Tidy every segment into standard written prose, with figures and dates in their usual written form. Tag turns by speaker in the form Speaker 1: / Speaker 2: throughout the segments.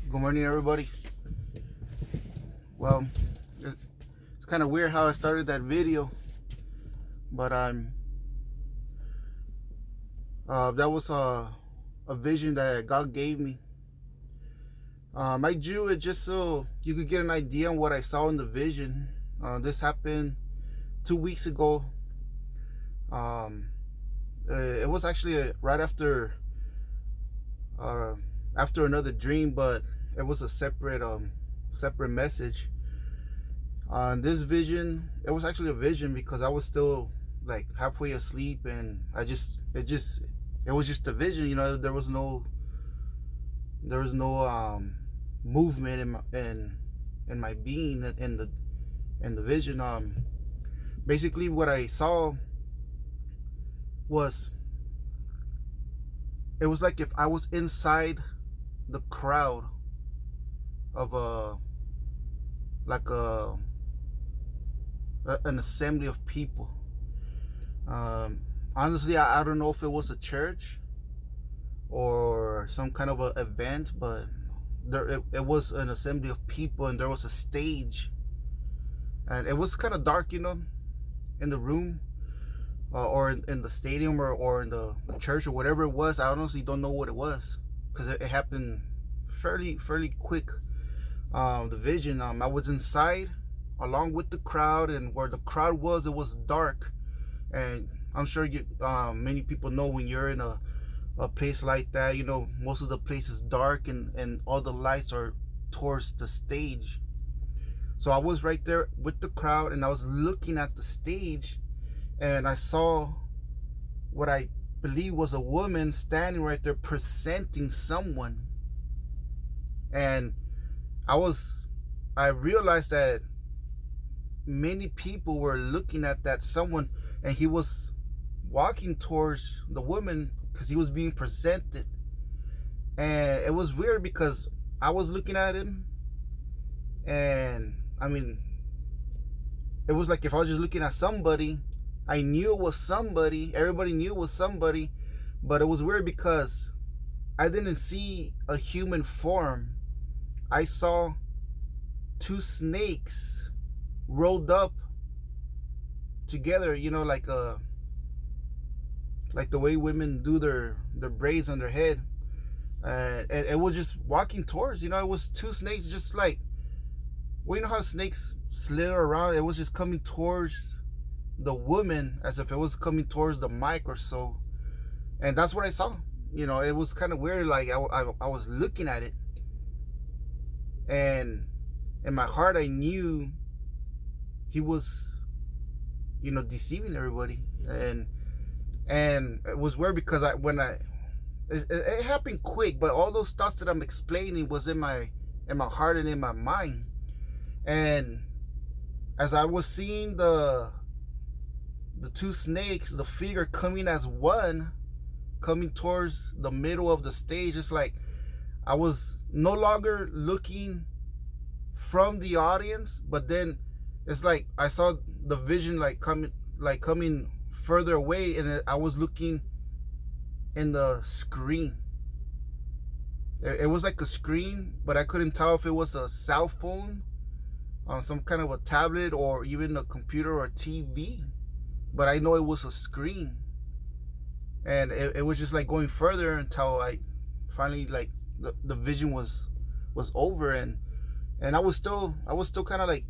Speaker 1: Good morning, everybody. Well, it's kind of weird how I started that video, but that was a vision that God gave me. I drew it just so you could get an idea on what I saw in the vision. This happened 2 weeks ago. It was actually right uh, after another dream, but it was a separate message. This vision, it was actually a vision because I was still like halfway asleep, and it was just a vision. There was no movement in my being in the vision. Basically, what I saw was, it was like if I was inside the crowd of an assembly of people. Honestly, I don't know if it was a church or some kind of an event, but it was an assembly of people, and there was a stage, and it was kind of dark, in the room, or in the stadium, or in the church, or whatever it was. I honestly don't know what it was because it happened fairly quick. The vision, I was inside along with the crowd, and where the crowd was, it was dark. And I'm sure many people know, when you're in a place like that, most of the place is dark, and all the lights are towards the stage. So I was right there with the crowd, and I was looking at the stage, and I saw what I believe was a woman standing right there presenting someone. And I realized that many people were looking at that someone, and he was walking towards the woman because he was being presented. And it was weird because I was looking at him, and I mean, it was like if I was just looking at somebody. I knew it was somebody, everybody knew it was somebody, but it was weird because I didn't see a human form. I saw two snakes rolled up together, like the way women do their braids on their head. And it was just walking towards, it was two snakes, just like, well, how snakes slither around. It was just coming towards the woman as if it was coming towards the mic or so. And that's what I saw. It was kind of weird. Like I was looking at it, and in my heart I knew he was deceiving everybody. And it was weird because it happened quick, but all those thoughts that I'm explaining was in my heart and in my mind. And as I was seeing the two snakes, the figure coming as one, coming towards the middle of the stage, it's like I was no longer looking from the audience, but then it's like I saw the vision coming further away, and I was looking in the screen. It was like a screen, but I couldn't tell if it was a cell phone, some kind of a tablet, or even a computer or TV. But I know it was a screen, and it was just like going further until I finally, like, the vision was over. And I was still kind of like,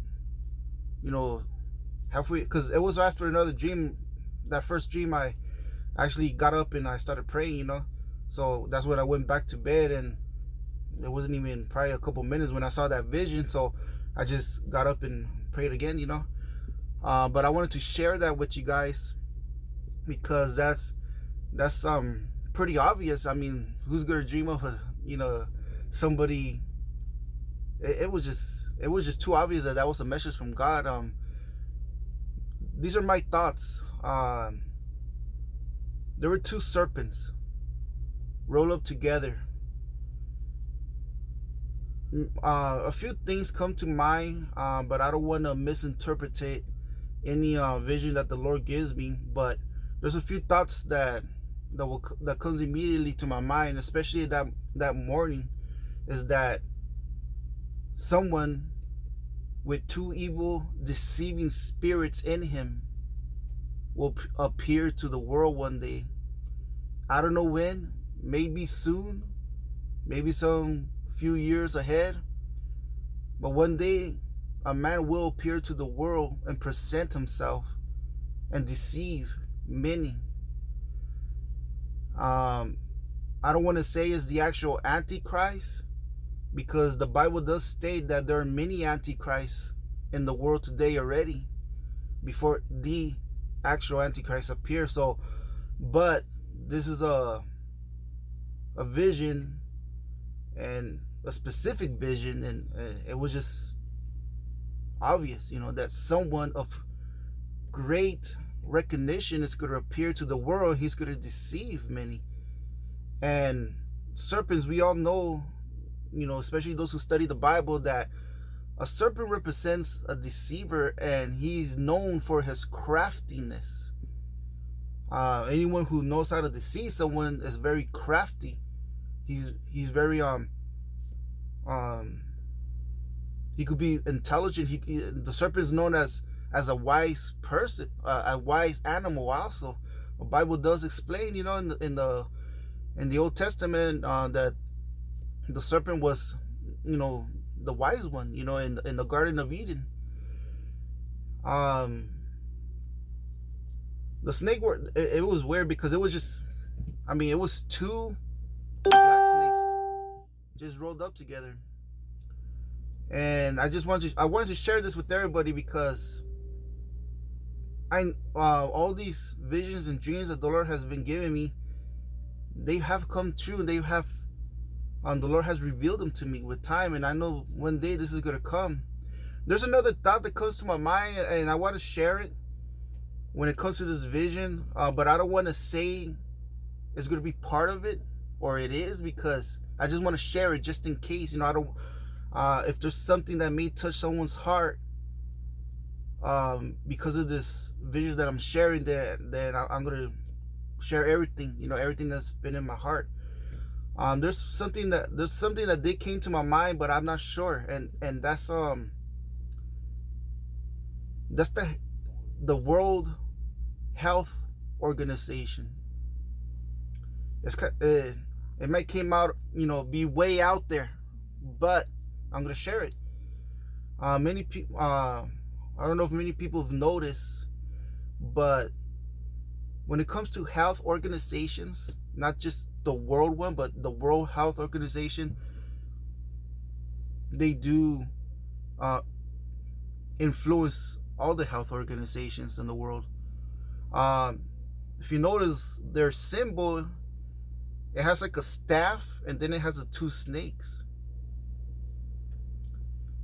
Speaker 1: halfway, because it was after another dream. That first dream, I actually got up and I started praying, so that's when I went back to bed, and it wasn't even probably a couple minutes when I saw that vision. So I just got up and prayed again, but I wanted to share that with you guys because that's pretty obvious. I mean, who's gonna dream of somebody? It was just too obvious that was a message from God. These are my thoughts. There were two serpents roll up together. A few things come to mind, but I don't want to misinterpret any vision that the Lord gives me. But there's a few thoughts that comes immediately to my mind, especially that morning, is that someone with two evil, deceiving spirits in him will appear to the world one day. I don't know when, maybe soon, maybe some few years ahead, but one day a man will appear to the world and present himself and deceive many. I don't want to say it's the actual Antichrist, because the Bible does state that there are many Antichrists in the world today already before the actual Antichrist appears. So, but this is a vision, and a specific vision, and it was just obvious, that someone of great recognition is going to appear to the world. He's going to deceive many. And serpents, we all know, especially those who study the Bible, that a serpent represents a deceiver, and he's known for his craftiness. Anyone who knows how to deceive someone is very crafty. He's very he could be intelligent. The serpent is known as a wise person, a wise animal. Also, the Bible does explain, in the Old Testament, that the serpent was, the wise one, in the Garden of Eden. The snake it was weird, because it was just, it was two black snakes just rolled up together. And I wanted to share this with everybody, because all these visions and dreams that the Lord has been giving me, they have come true. They have, the Lord has revealed them to me with time, and I know one day this is going to come. There's another thought that comes to my mind, and I want to share it when it comes to this vision, but I don't want to say it's going to be part of it, or it is, because I just want to share it just in case. I don't, if there's something that may touch someone's heart, because of this vision that I'm sharing, then I'm going to share everything, everything that's been in my heart. There's something that did came to my mind, but I'm not sure, and that's the World Health Organization. It might came out, be way out there, but I'm gonna share it. Many people, I don't know if many people have noticed, but when it comes to health organizations, not just the world one, but the World Health Organization, they do influence all the health organizations in the world. If you notice their symbol, it has like a staff, and then it has the two snakes.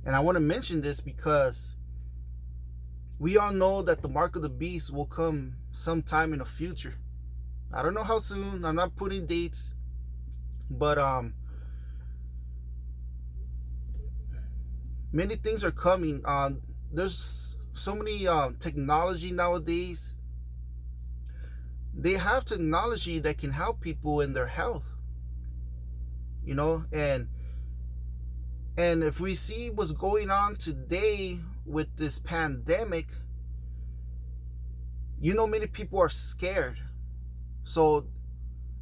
Speaker 1: And I want to mention this because we all know that the mark of the beast will come sometime in the future. I don't know how soon. I'm not putting dates, but many things are coming. There's so many technology nowadays. They have technology that can help people in their health, and if we see what's going on today with this pandemic, many people are scared. So,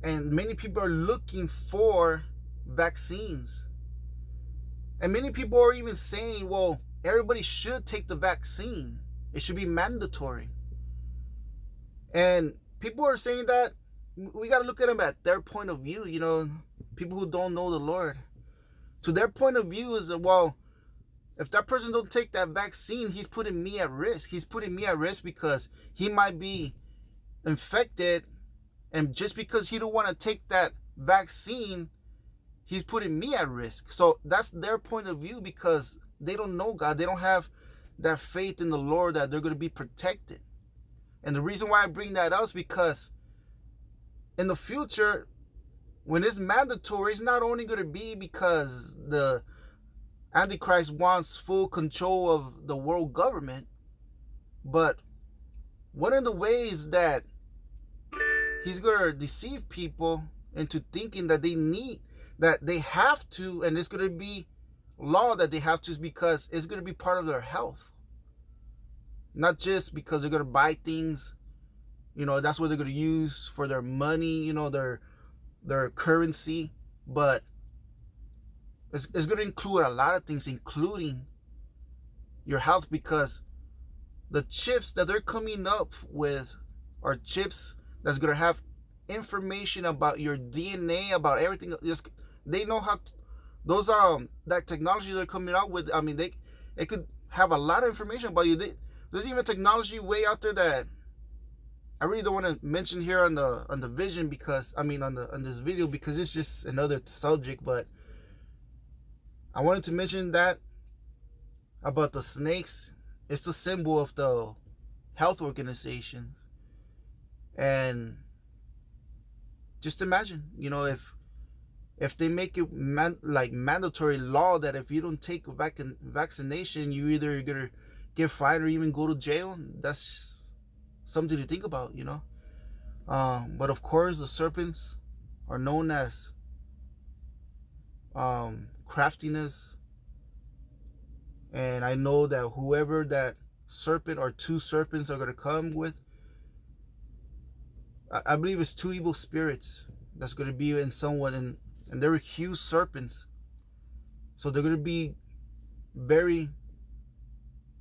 Speaker 1: and many people are looking for vaccines. And many people are even saying, well, everybody should take the vaccine. It should be mandatory. And people are saying that. We got to look at them at their point of view, people who don't know the Lord. So their point of view is that, well, if that person don't take that vaccine, he's putting me at risk. He's putting me at risk because he might be infected. And just because he don't want to take that vaccine, he's putting me at risk. So that's their point of view, because they don't know God. They don't have that faith in the Lord that they're going to be protected. And the reason why I bring that up is because in the future, when it's mandatory, it's not only going to be because the Antichrist wants full control of the world government, but one of the ways that he's going to deceive people into thinking that they have to, and it's going to be law that they have to, is because it's going to be part of their health, not just because they're going to buy things, that's what they're going to use for their money, their currency. But it's going to include a lot of things, including your health, because the chips that they're coming up with are chips that's going to have information about your DNA, about everything. Just, they know how to, those that technology they're coming out with. I mean, it could have a lot of information about you. There's even technology way out there that I really don't want to mention here on the vision, because on this video, because it's just another subject. But I wanted to mention that about the snakes. It's the symbol of the health organizations. And just imagine, if they make it mandatory law that if you don't take vaccination, you either gonna get fined or even go to jail. That's something to think about, But of course, the serpents are known as craftiness. And I know that whoever that serpent or two serpents are going to come with, I believe it's two evil spirits that's going to be in someone, and they're huge serpents. So they're going to be very,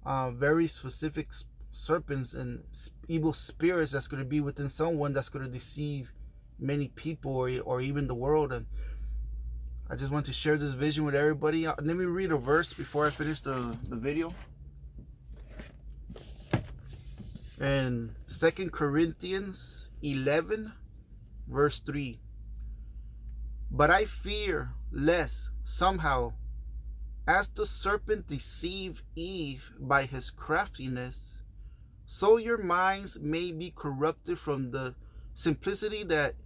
Speaker 1: very specific serpents and evil spirits that's going to be within someone, that's going to deceive many people, or even the world. And I just want to share this vision with everybody. Let me read a verse before I finish the video. In 2 Corinthians 11, verse 3. But I fear lest somehow, as the serpent deceived Eve by his craftiness, so your minds may be corrupted from the simplicity that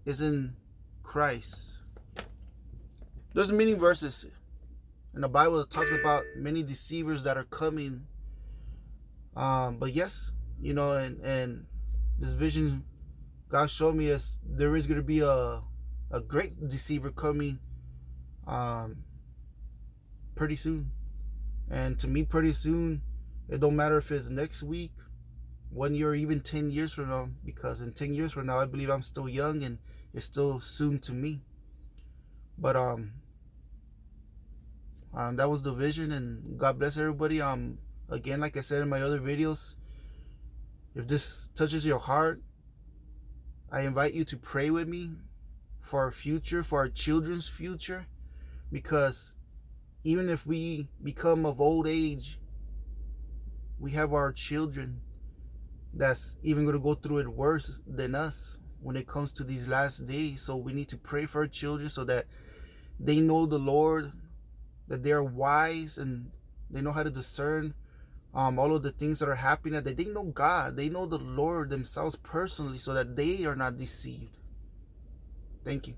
Speaker 1: is in Christ. There's many verses in the Bible that talks about many deceivers that are coming. But yes, and this vision God showed me is there is going to be a great deceiver coming pretty soon. And to me, pretty soon, it don't matter if it's next week, 1 year, or even 10 years from now, because in 10 years from now, I believe I'm still young and it's still soon to me. But that was the vision, and God bless everybody. Again, like I said in my other videos, if this touches your heart, I invite you to pray with me for our future, for our children's future, because even if we become of old age, we have our children that's even going to go through it worse than us when it comes to these last days. So we need to pray for our children so that they know the Lord, that they are wise, and they know how to discern all of the things that are happening, that they know God, they know the Lord themselves personally, so that they are not deceived. Thank you.